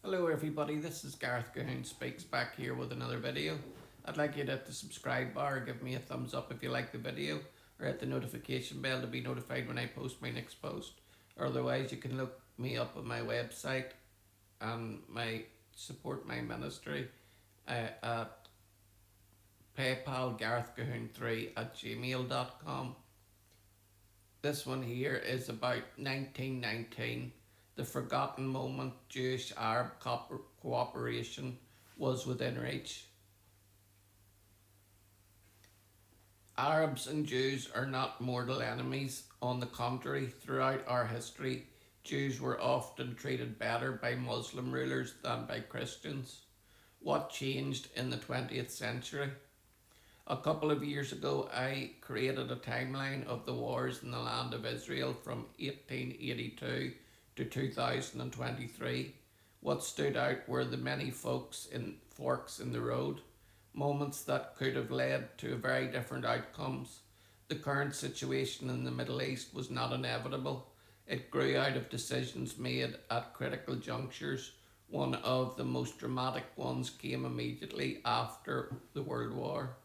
Hello everybody, this is Gareth Gahoon Speaks back here with another video. I'd like you to hit the subscribe bar, give me a thumbs up if you like the video, or hit the notification bell to be notified when I post my next post. Or otherwise you can look me up on my website and support my ministry at PayPal GarethGahoon3 at gmail.com. This one here is about 1919. The forgotten moment Jewish-Arab cooperation was within reach. Arabs and Jews are not mortal enemies. On the contrary, throughout our history, Jews were often treated better by Muslim rulers than by Christians. What changed in the 20th century? A couple of years ago, I created a timeline of the wars in the land of Israel from 1882 to 2023. What stood out were the many forks in the road, moments that could have led to very different outcomes. The current situation in the Middle East was not inevitable. It grew out of decisions made at critical junctures. One of the most dramatic ones came immediately after the World War.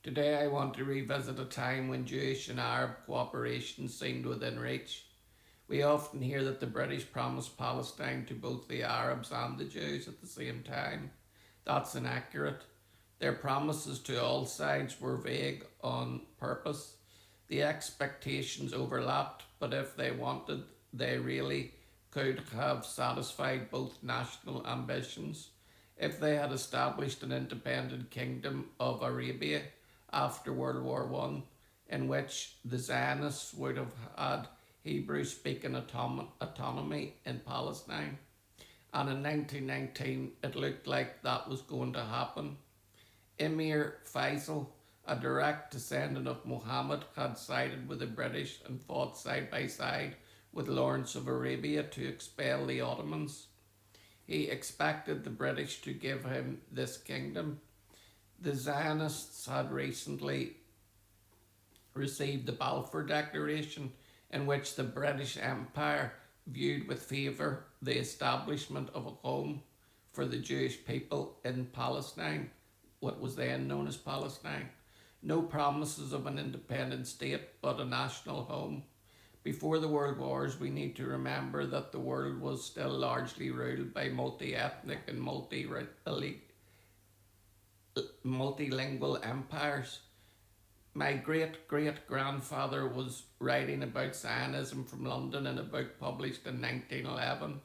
Today I want to revisit a time when Jewish and Arab cooperation seemed within reach. We often hear that the British promised Palestine to both the Arabs and the Jews at the same time. That's inaccurate. Their promises to all sides were vague on purpose. The expectations overlapped, but if they wanted, they really could have satisfied both national ambitions. If they had established an independent kingdom of Arabia after World War I, in which the Zionists would have had Hebrew-speaking autonomy in Palestine. And in 1919, it looked like that was going to happen. Emir Faisal, a direct descendant of Muhammad, had sided with the British and fought side by side with Lawrence of Arabia to expel the Ottomans. He expected the British to give him this kingdom. The Zionists had recently received the Balfour Declaration, in which the British Empire viewed with favour the establishment of a home for the Jewish people in Palestine, what was then known as Palestine. No promises of an independent state, but a national home. Before the World Wars, we need to remember that the world was still largely ruled by multi-ethnic and multilingual empires. My great-great-grandfather was writing about Zionism from London in a book published in 1911,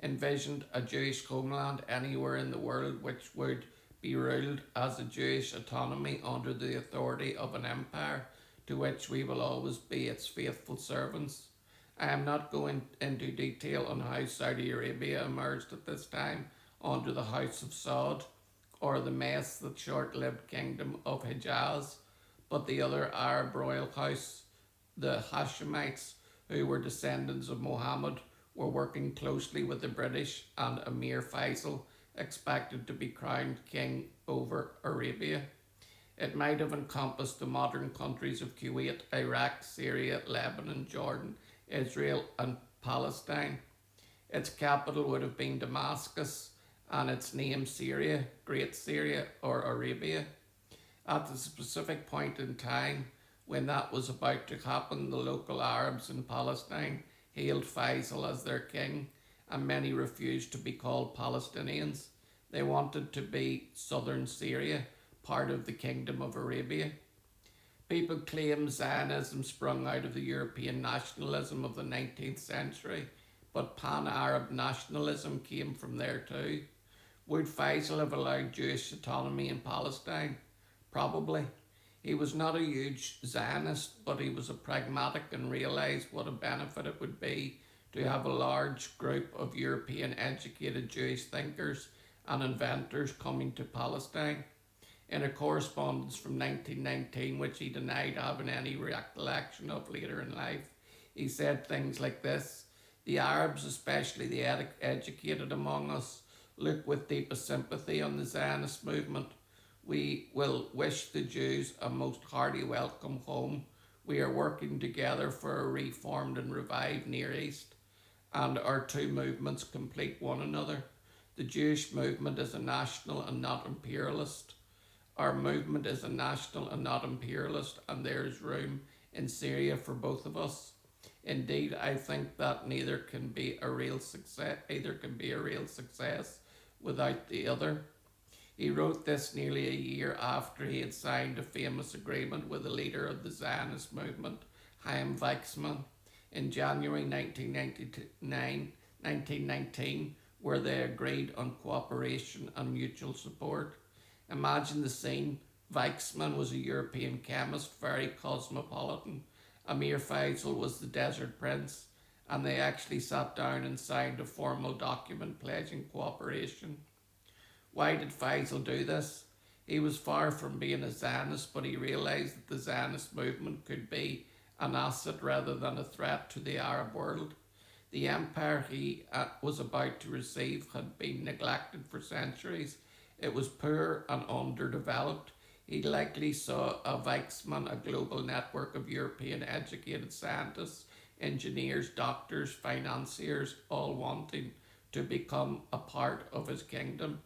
envisioned a Jewish homeland anywhere in the world which would be ruled as a Jewish autonomy under the authority of an empire to which we will always be its faithful servants. I am not going into detail on how Saudi Arabia emerged at this time under the House of Saud, or the mess that short-lived kingdom of Hijaz, but the other Arab royal house, the Hashemites, who were descendants of Muhammad, were working closely with the British, and Emir Faisal expected to be crowned king over Arabia. It might have encompassed the modern countries of Kuwait, Iraq, Syria, Lebanon, Jordan, Israel and Palestine. Its capital would have been Damascus, and its name Syria, Great Syria or Arabia. At the specific point in time when that was about to happen, the local Arabs in Palestine hailed Faisal as their king, and many refused to be called Palestinians. They wanted to be southern Syria, part of the Kingdom of Arabia. People claim Zionism sprung out of the European nationalism of the 19th century, but pan-Arab nationalism came from there too. Would Faisal have allowed Jewish autonomy in Palestine? Probably. He was not a huge Zionist, but he was a pragmatic and realised what a benefit it would be to have a large group of European educated Jewish thinkers and inventors coming to Palestine. In a correspondence from 1919, which he denied having any recollection of later in life, he said things like this: "The Arabs, especially the educated among us, look with deepest sympathy on the Zionist movement. We will wish the Jews a most hearty welcome home. We are working together for a reformed and revived Near East." and our two movements complete one another. The Jewish movement is a national and not imperialist. Our movement is a national and not imperialist, and there is room in Syria for both of us. Indeed, I think that neither can be a real success. Either can be a real success without the other. He wrote this nearly a year after he had signed a famous agreement with the leader of the Zionist movement, Chaim Weizmann, in January 1919, where they agreed on cooperation and mutual support. Imagine the scene. Weizmann was a European chemist, very cosmopolitan. Amir Faisal was the desert prince, and they actually sat down and signed a formal document pledging cooperation. Why did Faisal do this? He was far from being a Zionist, but he realised that the Zionist movement could be an asset rather than a threat to the Arab world. The empire he was about to receive had been neglected for centuries. It was poor and underdeveloped. He likely saw a Weizmann, a global network of European educated scientists, engineers, doctors, financiers, all wanting to become a part of his kingdom.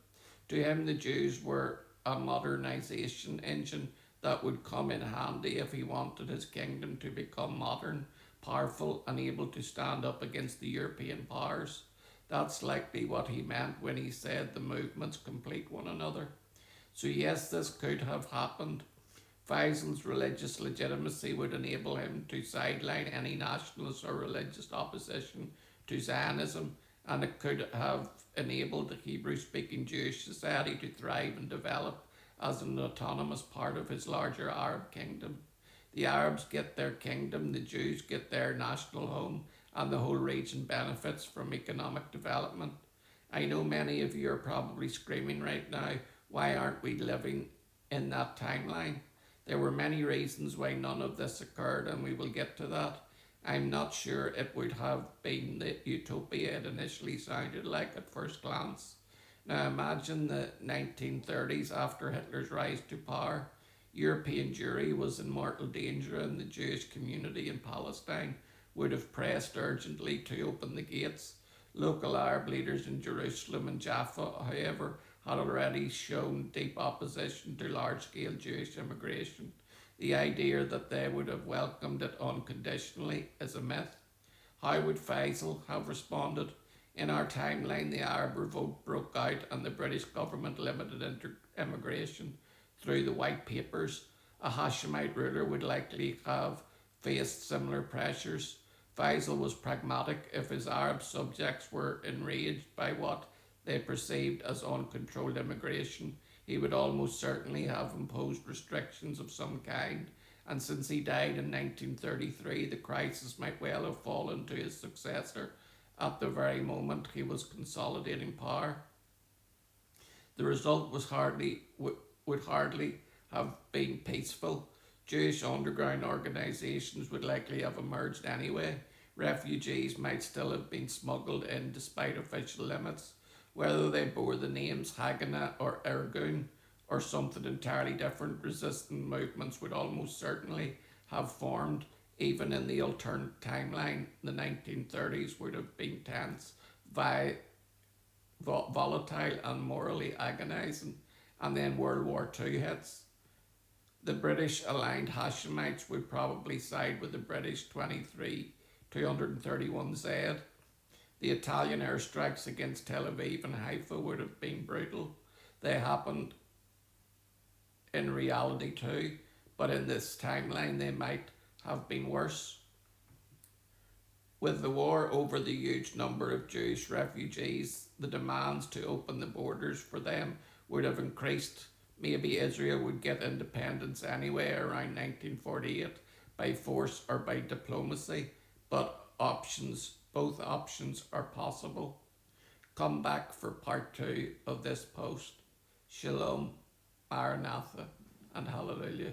To him, the Jews were a modernization engine that would come in handy if he wanted his kingdom to become modern, powerful, and able to stand up against the European powers. That's likely what he meant when he said the movements complete one another. So yes, this could have happened. Faisal's religious legitimacy would enable him to sideline any nationalist or religious opposition to Zionism, and it could have enabled the Hebrew-speaking Jewish society to thrive and develop as an autonomous part of his larger Arab kingdom. The Arabs get their kingdom, the Jews get their national home, and the whole region benefits from economic development. I know many of you are probably screaming right now, why aren't we living in that timeline? There were many reasons why none of this occurred, and we will get to that. I'm not sure it would have been the utopia it initially sounded like at first glance. Now imagine the 1930s after Hitler's rise to power. European Jewry was in mortal danger, and the Jewish community in Palestine would have pressed urgently to open the gates. Local Arab leaders in Jerusalem and Jaffa, however, had already shown deep opposition to large-scale Jewish immigration. The idea that they would have welcomed it unconditionally is a myth. How would Faisal have responded? In our timeline, the Arab revolt broke out and the British government limited immigration through the White Papers. A Hashemite ruler would likely have faced similar pressures. Faisal was pragmatic. If his Arab subjects were enraged by what they perceived as uncontrolled immigration, he would almost certainly have imposed restrictions of some kind, and since he died in 1933, the crisis might well have fallen to his successor at the very moment he was consolidating power. The result would hardly have been peaceful. Jewish underground organisations would likely have emerged anyway. Refugees might still have been smuggled in despite official limits. Whether they bore the names Haganah or Irgun or something entirely different, resistant movements would almost certainly have formed. Even in the alternate timeline, the 1930s would have been tense, volatile and morally agonising, and then World War II hits. The British aligned Hashemites would probably side with the British 231Z. The Italian airstrikes against Tel Aviv and Haifa would have been brutal. They happened in reality too, but in this timeline they might have been worse. With the war over the huge number of Jewish refugees, the demands to open the borders for them would have increased. Maybe Israel would get independence anyway around 1948 by force or by diplomacy, but both options are possible. Come back for part 2 of this post. Shalom, Maranatha, and Hallelujah.